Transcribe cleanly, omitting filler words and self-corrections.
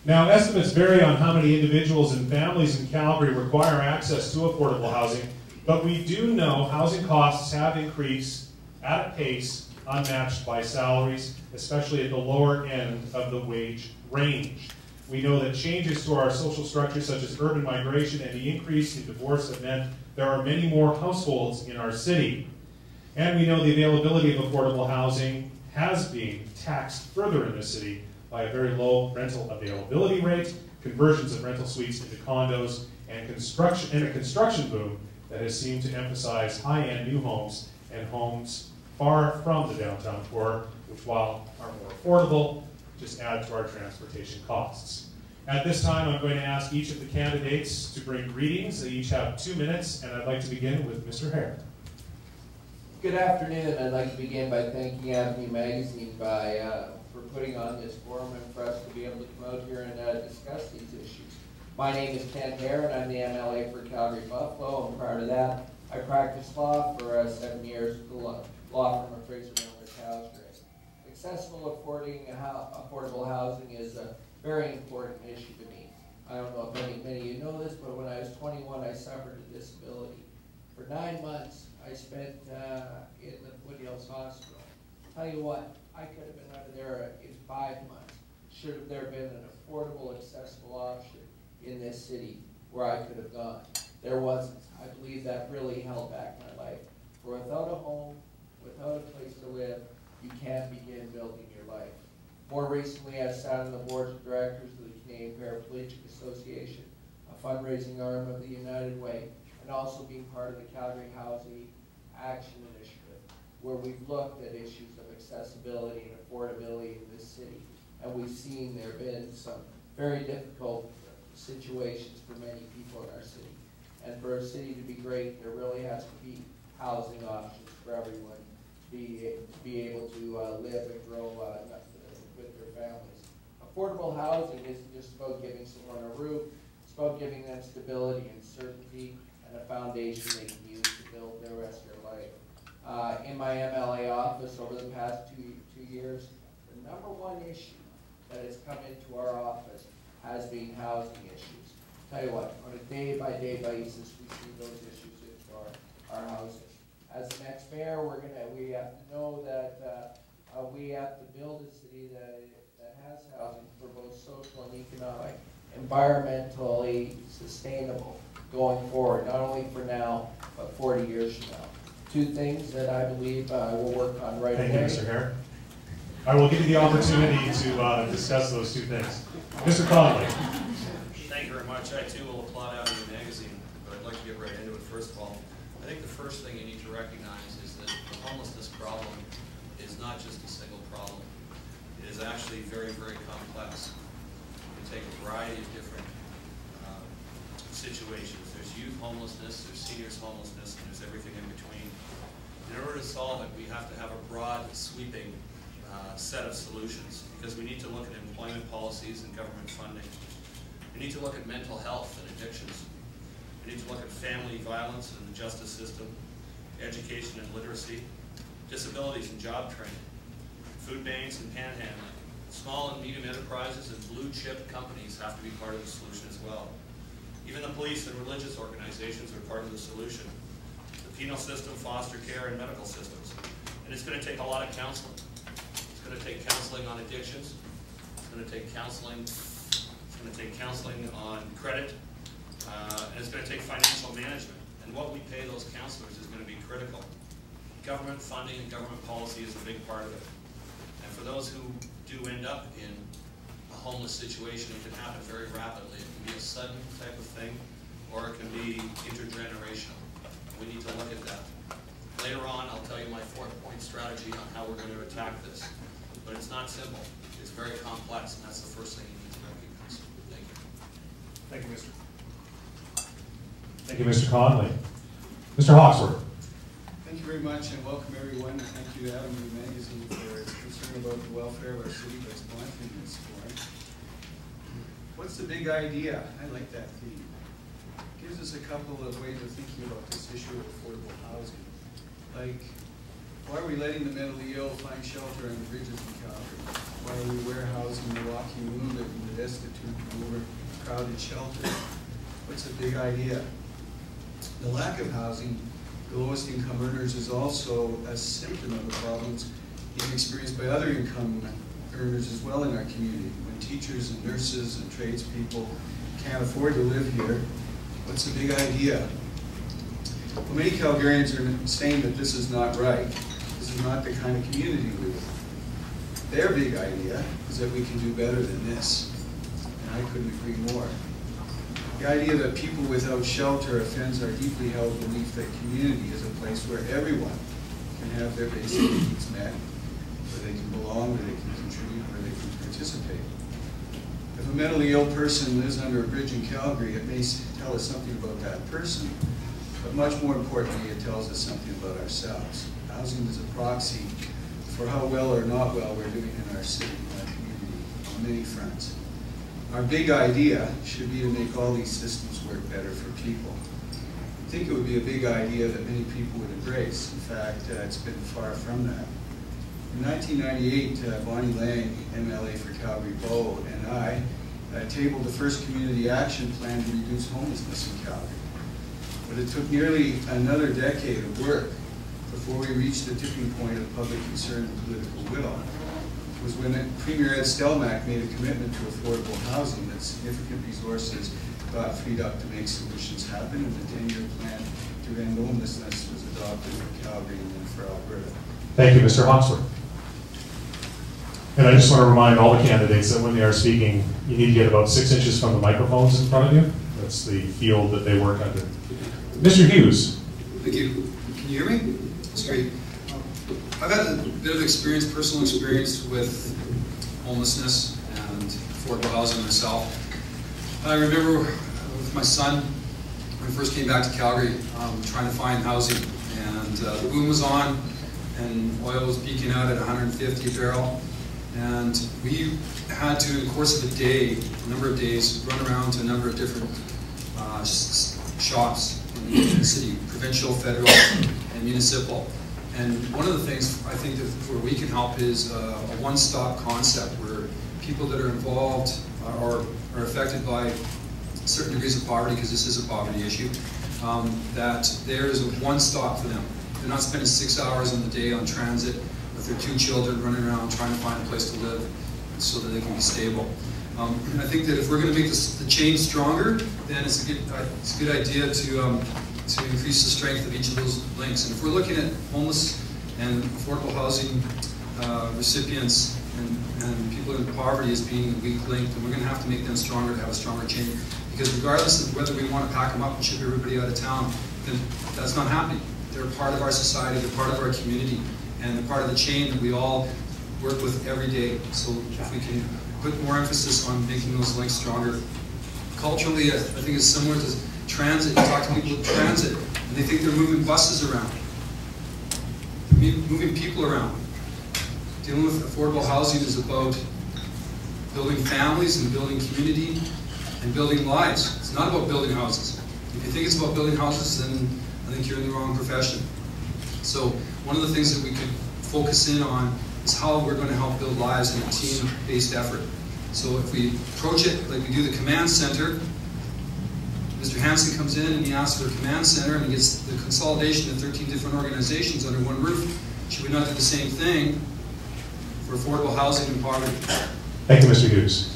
Now, estimates vary on how many individuals and families in Calgary require access to affordable housing, but we do know housing costs have increased at a pace unmatched by salaries, especially at the lower end of the wage range. We know that changes to our social structure, such as urban migration and the increase in divorce, have meant there are many more households in our city. And we know the availability of affordable housing has been taxed further in the city by a very low rental availability rate, conversions of rental suites into condos, and a construction boom that has seemed to emphasize high-end new homes and homes far from the downtown core, which, while are more affordable, just add to our transportation costs. At this time, I'm going to ask each of the candidates to bring greetings. They each have 2 minutes, and I'd like to begin with Mr. Hare. Good afternoon. I'd like to begin by thanking Avenue Magazine for putting on this forum and for us to be able to come out here and discuss these issues. My name is Ken Hare, and I'm the MLA for Calgary Buffalo, and prior to that, I practiced law for 7 years at the law firm of Fraser Miller, Calgary. Accessible, affordable housing is a very important issue to me. I don't know if many of you know this, but when I was 21, I suffered a disability. For 9 months, I spent in the Foothills Hospital. Tell you what, I could have been out of there in 5 months. Should have there been an affordable, accessible option in this city where I could have gone. There wasn't. I believe that really held back my life. For without a home, without a place to live, you can't begin building your life. More recently, I sat on the board of directors of the Canadian Paraplegic Association, a fundraising arm of the United Way, and also being part of the Calgary Housing Action Initiative, where we've looked at issues of accessibility and affordability in this city. And we've seen there have been some very difficult situations for many people in our city. And for a city to be great, there really has to be housing options for everyone to be able to live and grow with their families. Affordable housing isn't just about giving someone a roof, it's about giving them stability and certainty and a foundation they can use to build their rest of their life. In my MLA office over the past two years, the number one issue that has come into our office has been housing issues. Tell you what, on a day-by-day basis, we see those issues into our housing. As the next mayor, we have to know that we have to build a city that has housing for both social and economic, environmentally sustainable going forward, not only for now, but 40 years from now. 2 things that I believe we'll work on right away. Thank you, Mr. Hare. I will give you the opportunity to discuss those 2 things. Mr. Conley. Thank you very much. I too will applaud Avenue Magazine, but I'd like to get right into it. First of all, I think the first thing you need to recognize is that the homelessness problem is not just a single problem. It is actually very, very complex. You can take a variety of different situations. There's youth homelessness, there's seniors homelessness, and there's everything in between. In order to solve it, we have to have a broad, sweeping set of solutions, because we need to look at employment policies and government funding. We need to look at mental health and addictions. We need to look at family violence and the justice system, education and literacy, disabilities and job training, food banks and panhandling. Small and medium enterprises and blue chip companies have to be part of the solution as well. Even the police and religious organizations are part of the solution. The penal system, foster care, and medical systems. And it's going to take a lot of counseling. It's going to take counseling on addictions. It's going to take counseling. It's going to take counseling on credit. And it's going to take financial management. And what we pay those counselors is going to be critical. Government funding and government policy is a big part of it. And for those who do end up in a homeless situation, it can happen very rapidly. It can be a sudden type of thing, or it can be intergenerational. We need to look at that. Later on, I'll tell you my 4-point strategy on how we're going to attack this. But it's not simple. It's very complex, and that's the first thing you need to recognize. Thank you. Thank you, Mr. Thank you, Mr. Conley. Mr. Hawksworth. Thank you very much, and welcome everyone. Thank you to Avenue Magazine for its concern about the welfare of our city by sponsoring this forum. What's the big idea? I like that theme. It gives us a couple of ways of thinking about this issue of affordable housing. Like, Why are we letting the mentally ill find shelter on the bridges in Calgary? Why are we warehousing the walking wounded and the destitute in overcrowded shelters? What's a big idea? The lack of housing, the lowest income earners, is also a symptom of the problems being experienced by other income earners as well in our community. When teachers and nurses and tradespeople can't afford to live here, what's a big idea? Well, many Calgarians are saying that this is not right. This is not the kind of community we live in. Their big idea is that we can do better than this. And I couldn't agree more. The idea that people without shelter offends our deeply held belief that community is a place where everyone can have their basic needs met, where they can belong, where they can contribute, where they can participate. If a mentally ill person lives under a bridge in Calgary, it may tell us something about that person, but much more importantly, it tells us something about ourselves. Housing is a proxy for how well or not well we're doing in our city and our community on many fronts. Our big idea should be to make all these systems work better for people. I think it would be a big idea that many people would embrace. In fact, it's been far from that. In 1998, Bonnie Lang, MLA for Calgary Bow, and I tabled the first community action plan to reduce homelessness in Calgary. But it took nearly another decade of work before we reached the tipping point of public concern and political will. It was when Premier Ed Stelmach made a commitment to affordable housing that significant resources got freed up to make solutions happen, and the 10-year plan to end homelessness was adopted for Calgary and then for Alberta. Thank you, Mr. Hawksworth. And I just want to remind all the candidates that when they are speaking, you need to get about 6 inches from the microphones in front of you. That's the field that they work under. Mr. Hughes. Thank you. Can you hear me? That's great. I've had a bit of experience, personal experience with homelessness and affordable housing myself. I remember with my son, when we first came back to Calgary, trying to find housing, and the boom was on, and oil was peaking out at 150 a barrel. And we had to, in the course of a day, a number of days, run around to a number of different shops in the city, provincial, federal, and municipal. And one of the things I think that where we can help is a one-stop concept where people that are involved or are affected by certain degrees of poverty, because this is a poverty issue, that there is a one-stop for them. They're not spending 6 hours on the day on transit with their 2 children running around trying to find a place to live so that they can be stable. And I think that if we're going to make the change stronger, then it's a good idea to increase the strength of each of those links. And if we're looking at homeless and affordable housing recipients and people in poverty as being the weak link, then we're going to have to make them stronger to have a stronger change. Because regardless of whether we want to pack them up and ship everybody out of town, then that's not happening. They're part of our society, they're part of our community, and they're part of the chain that we all work with every day. So if we can put more emphasis on making those links stronger. Culturally, I think it's similar to transit. You talk to people at transit, and they think they're moving buses around. They're moving people around. Dealing with affordable housing is about building families and building community and building lives. It's not about building houses. If you think it's about building houses, then I think you're in the wrong profession. So one of the things that we could focus in on is how we're going to help build lives in a team-based effort. So if we approach it like we do the command center, Mr. Hansen comes in and he asks for a command center and he gets the consolidation of 13 different organizations under one roof. Should we not do the same thing for affordable housing and poverty? Thank you, Mr. Hughes.